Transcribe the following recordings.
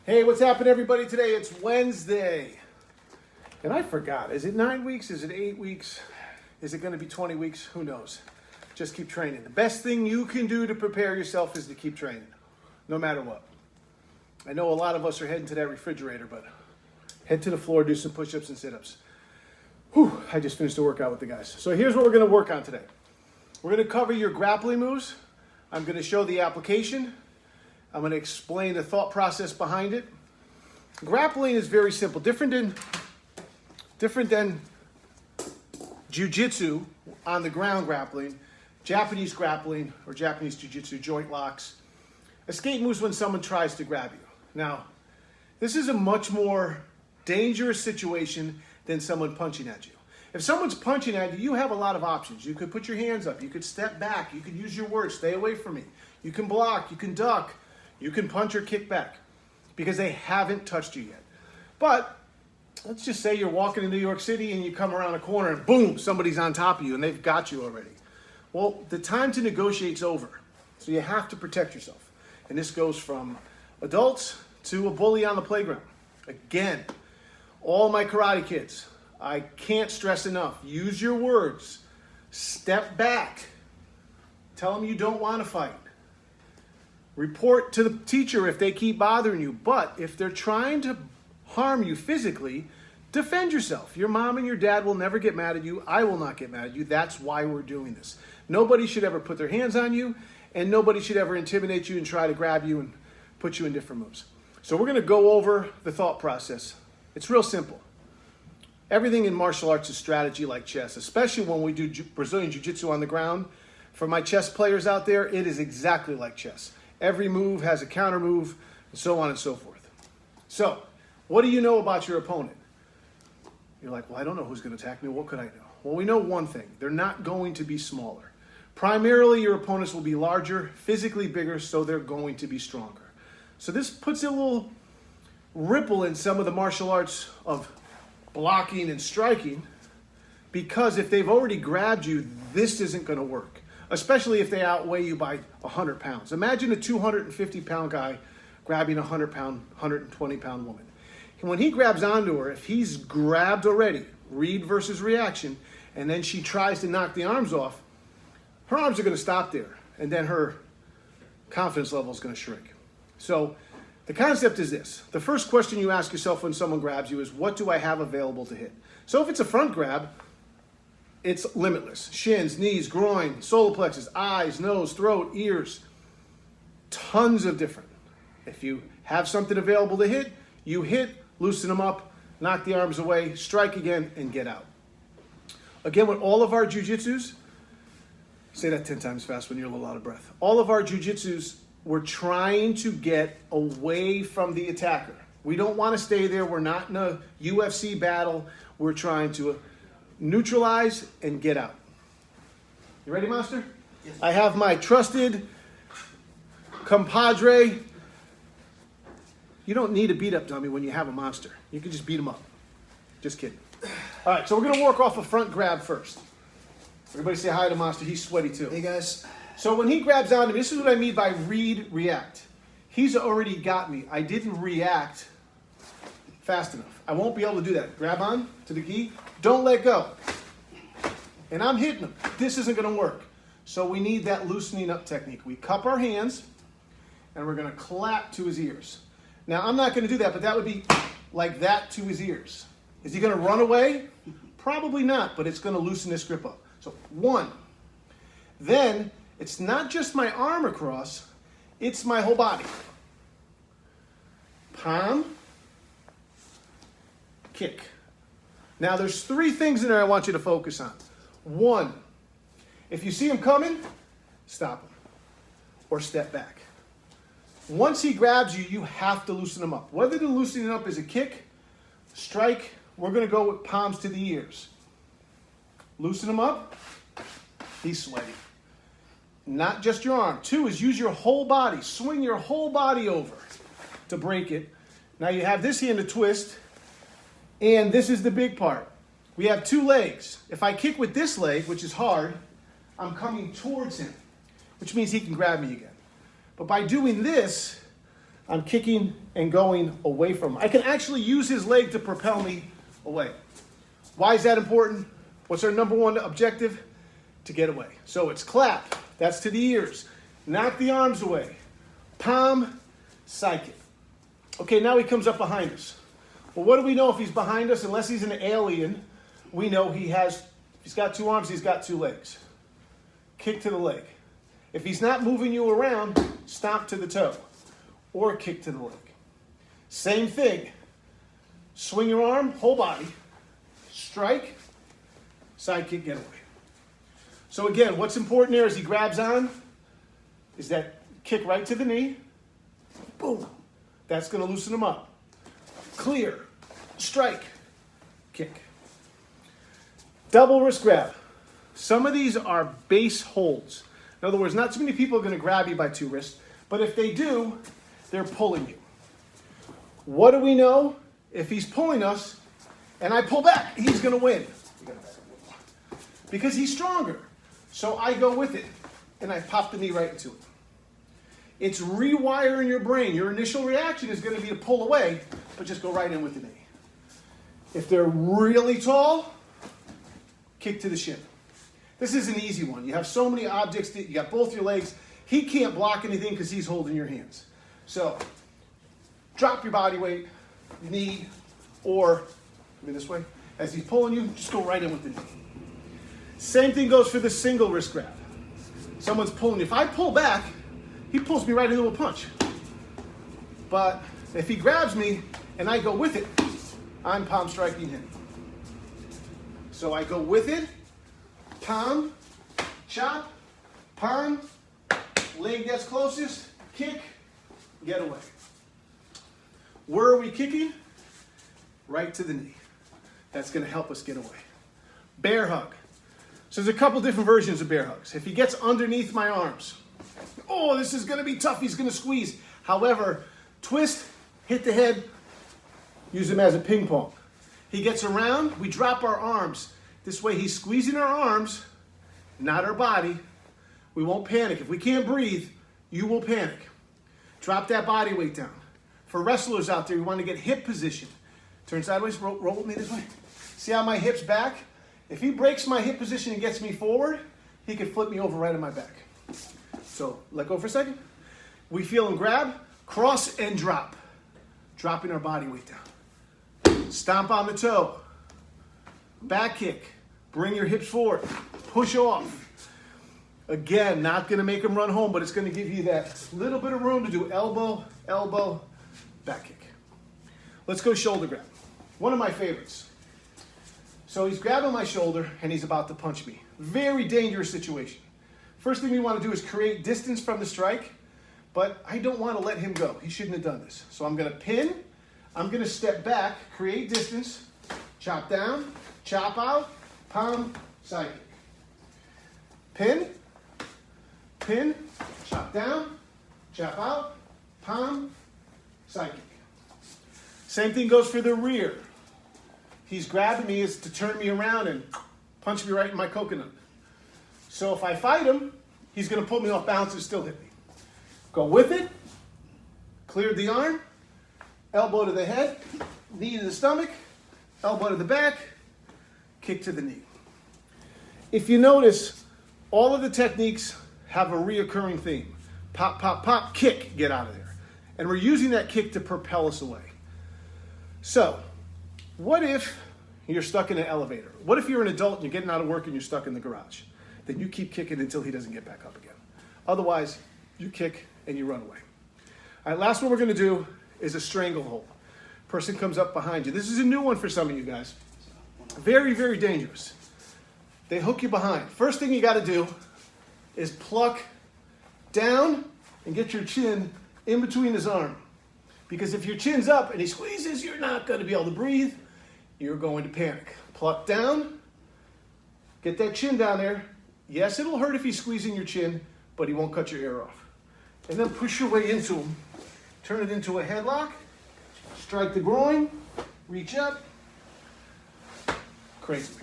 Hey, what's happening, everybody? Today it's Wednesday. And I forgot. Is it 9 weeks? Is it 8 weeks? Is it going to be 20 weeks? Who knows? Just keep training. The best thing you can do to prepare yourself is to keep training, no matter what. I know a lot of us are heading to that refrigerator, but head to the floor, do some push-ups and sit-ups. Whew, I just finished a workout with the guys. So here's what we're going to work on today. We're going to cover your grappling moves. I'm going to show the application. I'm going to explain the thought process behind it. Grappling is very simple. Different than jiu-jitsu on the ground grappling, Japanese grappling or Japanese jiu-jitsu joint locks. Escape moves when someone tries to grab you. Now, this is a much more dangerous situation than someone punching at you. If someone's punching at you, you have a lot of options. You could put your hands up. You could step back. You could use your words, stay away from me. You can block. You can duck. You can punch or kick back because they haven't touched you yet. But let's just say you're walking in New York City and you come around a corner and boom, somebody's on top of you and they've got you already. Well, the time to negotiate is over. So you have to protect yourself. And this goes from adults to a bully on the playground. Again, all my karate kids, I can't stress enough. Use your words. Step back. Tell them you don't want to fight. Report to the teacher if they keep bothering you. But if they're trying to harm you physically, defend yourself. Your mom and your dad will never get mad at you. I will not get mad at you. That's why we're doing this. Nobody should ever put their hands on you, and nobody should ever intimidate you and try to grab you and put you in different moves. So we're going to go over the thought process. It's real simple. Everything in martial arts is strategy like chess, especially when we do Brazilian Jiu-Jitsu on the ground. For my chess players out there, it is exactly like chess. Every move has a counter move, and so on and so forth. So, what do you know about your opponent? You're like, well, I don't know who's going to attack me. What could I know? Well, we know one thing. They're not going to be smaller. Primarily, your opponents will be larger, physically bigger, so they're going to be stronger. So this puts a little ripple in some of the martial arts of blocking and striking, because if they've already grabbed you, this isn't going to work. Especially if they outweigh you by 100 pounds. Imagine a 250-pound guy grabbing a 100-pound, 120-pound woman. And when he grabs onto her, if he's grabbed already, read versus reaction, and then she tries to knock the arms off, her arms are going to stop there, and then her confidence level is going to shrink. So the concept is this. The first question you ask yourself when someone grabs you is, what do I have available to hit? So if it's a front grab, it's limitless. Shins, knees, groin, solar plexus, eyes, nose, throat, ears. Tons of different. If you have something available to hit, you hit, loosen them up, knock the arms away, strike again, and get out. Again, with all of our jiu-jitsus, say that 10 times fast when you're a little out of breath. All of our jiu-jitsus, we're trying to get away from the attacker. We don't want to stay there. We're not in a UFC battle. We're trying to neutralize and get out. You ready, Monster? Yes. I have my trusted compadre. You don't need a beat-up dummy when you have a monster. You can just beat him up. Just kidding. All right, so we're going to work off a front grab first. Everybody say hi to Monster. He's sweaty too. Hey, guys. So when he grabs onto me, this is what I mean by read, react. He's already got me. I didn't react fast enough. I won't be able to do that. Grab on to the gi. Don't let go. And I'm hitting him. This isn't going to work. So we need that loosening up technique. We cup our hands, and we're going to clap to his ears. Now, I'm not going to do that, but that would be like that to his ears. Is he going to run away? Probably not, but it's going to loosen this grip up. So, one. Then, it's not just my arm across, it's my whole body. Palm, kick. Now, there's three things in there I want you to focus on. One, if you see him coming, stop him or step back. Once he grabs you, you have to loosen him up. Whether the loosening up is a kick, strike, we're going to go with palms to the ears. Loosen him up. He's sweaty. Not just your arm. Two is use your whole body. Swing your whole body over to break it. Now you have this hand to twist, and this is the big part. We have two legs. If I kick with this leg, which is hard, I'm coming towards him, which means he can grab me again. But by doing this, I'm kicking and going away from him. I can actually use his leg to propel me away. Why is that important? What's our number one objective? To get away. So it's clap, that's to the ears. Knock the arms away. Palm, side kick. Okay, now he comes up behind us. Well, what do we know if he's behind us? Unless he's an alien, we know if he's got two arms, he's got two legs. Kick to the leg. If he's not moving you around, stomp to the toe or kick to the leg. Same thing. Swing your arm, whole body, strike, side kick, get away. So again, what's important there as he grabs on is that kick right to the knee. Boom. That's going to loosen him up. Clear, strike, kick. Double wrist grab. Some of these are base holds. In other words, not too many people are going to grab you by two wrists, but if they do, they're pulling you. What do we know? If he's pulling us and I pull back, he's going to win. Because he's stronger. So I go with it and I pop the knee right into it. It's rewiring your brain. Your initial reaction is going to be to pull away, but just go right in with the knee. If they're really tall, kick to the shin. This is an easy one. You have so many objects that you got both your legs. He can't block anything because he's holding your hands. So drop your body weight, knee, or this way. As he's pulling you, just go right in with the knee. Same thing goes for the single wrist grab. Someone's pulling you. If I pull back, he pulls me right into a punch. But if he grabs me and I go with it, I'm palm striking him. So I go with it, palm, chop, palm, leg that's closest, kick, get away. Where are we kicking? Right to the knee. That's going to help us get away. Bear hug. So there's a couple different versions of bear hugs. If he gets underneath my arms, oh, this is going to be tough. He's going to squeeze. However, twist, hit the head, use him as a ping pong. He gets around, we drop our arms. This way he's squeezing our arms, not our body. We won't panic. If we can't breathe, you will panic. Drop that body weight down. For wrestlers out there, you want to get hip position. Turn sideways, roll with me this way. See how my hip's back? If he breaks my hip position and gets me forward, he could flip me over right on my back. So let go for a second. We feel him grab, cross and drop. Dropping our body weight down. Stomp on the toe. Back kick. Bring your hips forward. Push off. Again, not going to make him run home, but it's going to give you that little bit of room to do elbow, elbow, back kick. Let's go shoulder grab. One of my favorites. So he's grabbing my shoulder and he's about to punch me. Very dangerous situation. First thing we want to do is create distance from the strike, but I don't want to let him go. He shouldn't have done this. So I'm going to pin. I'm going to step back, create distance, chop down, chop out, palm, side kick. Pin, pin, chop down, chop out, palm, side kick. Same thing goes for the rear. He's grabbing me is to turn me around and punch me right in my coconut. So if I fight him, he's going to pull me off balance and still hit me. Go with it, clear the arm, elbow to the head, knee to the stomach, elbow to the back, kick to the knee. If you notice, all of the techniques have a reoccurring theme. Pop, pop, pop, kick, get out of there. And we're using that kick to propel us away. So, what if you're stuck in an elevator? What if you're an adult and you're getting out of work and you're stuck in the garage? Then you keep kicking until he doesn't get back up again. Otherwise, you kick and you run away. All right, last one we're going to do is a stranglehold. Person comes up behind you. This is a new one for some of you guys. Very, very dangerous. They hook you behind. First thing you got to do is pluck down and get your chin in between his arm. Because if your chin's up and he squeezes, you're not going to be able to breathe. You're going to panic. Pluck down. Get that chin down there. Yes, it'll hurt if he's squeezing your chin, but he won't cut your ear off. And then push your way into him. Turn it into a headlock. Strike the groin. Reach up. Crazy.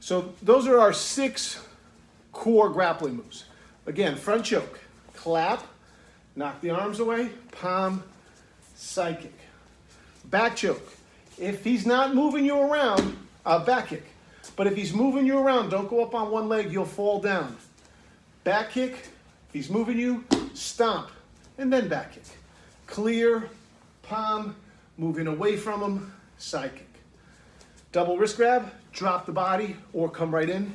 So those are our 6 core grappling moves. Again, front choke. Clap. Knock the arms away, palm, side kick. Back choke. If he's not moving you around, back kick. But if he's moving you around, don't go up on one leg, you'll fall down. Back kick, if he's moving you, stomp, and then back kick. Clear, palm, moving away from him, side kick. Double wrist grab, drop the body, or come right in,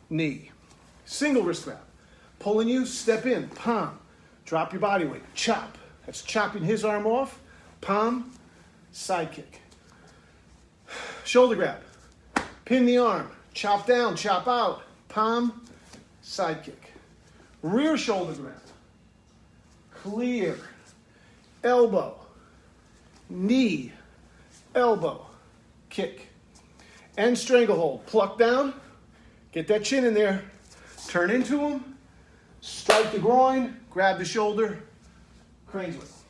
knee. Single wrist grab, pulling you, step in, palm, drop your body weight, chop. That's chopping his arm off, palm, side kick. Shoulder grab, pin the arm, chop down, chop out, palm, side kick. Rear shoulder grab, clear, elbow, knee, elbow, kick. And stranglehold, pluck down, get that chin in there, turn into him, strike the groin, grab the shoulder, cranes with.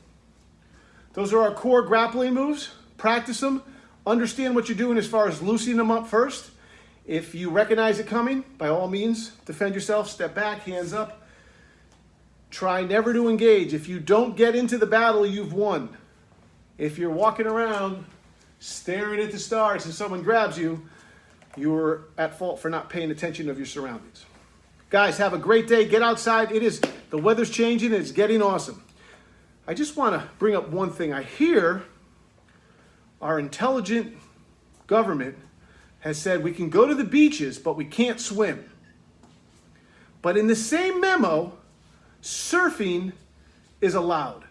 Those are our core grappling moves. Practice them. Understand what you're doing as far as loosening them up first. If you recognize it coming, by all means, defend yourself, step back, hands up. Try never to engage. If you don't get into the battle, you've won. If you're walking around staring at the stars and someone grabs you, you're at fault for not paying attention of your surroundings. Guys, have a great day. Get outside. The weather's changing. It's getting awesome. I just want to bring up one thing. I hear our intelligent government has said we can go to the beaches, but we can't swim. But in the same memo, surfing is allowed.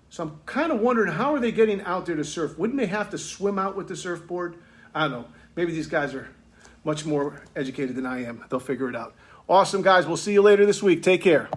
So I'm kind of wondering, how are they getting out there to surf? Wouldn't they have to swim out with the surfboard? I don't know. Maybe these guys are much more educated than I am. They'll figure it out. Awesome, guys. We'll see you later this week. Take care.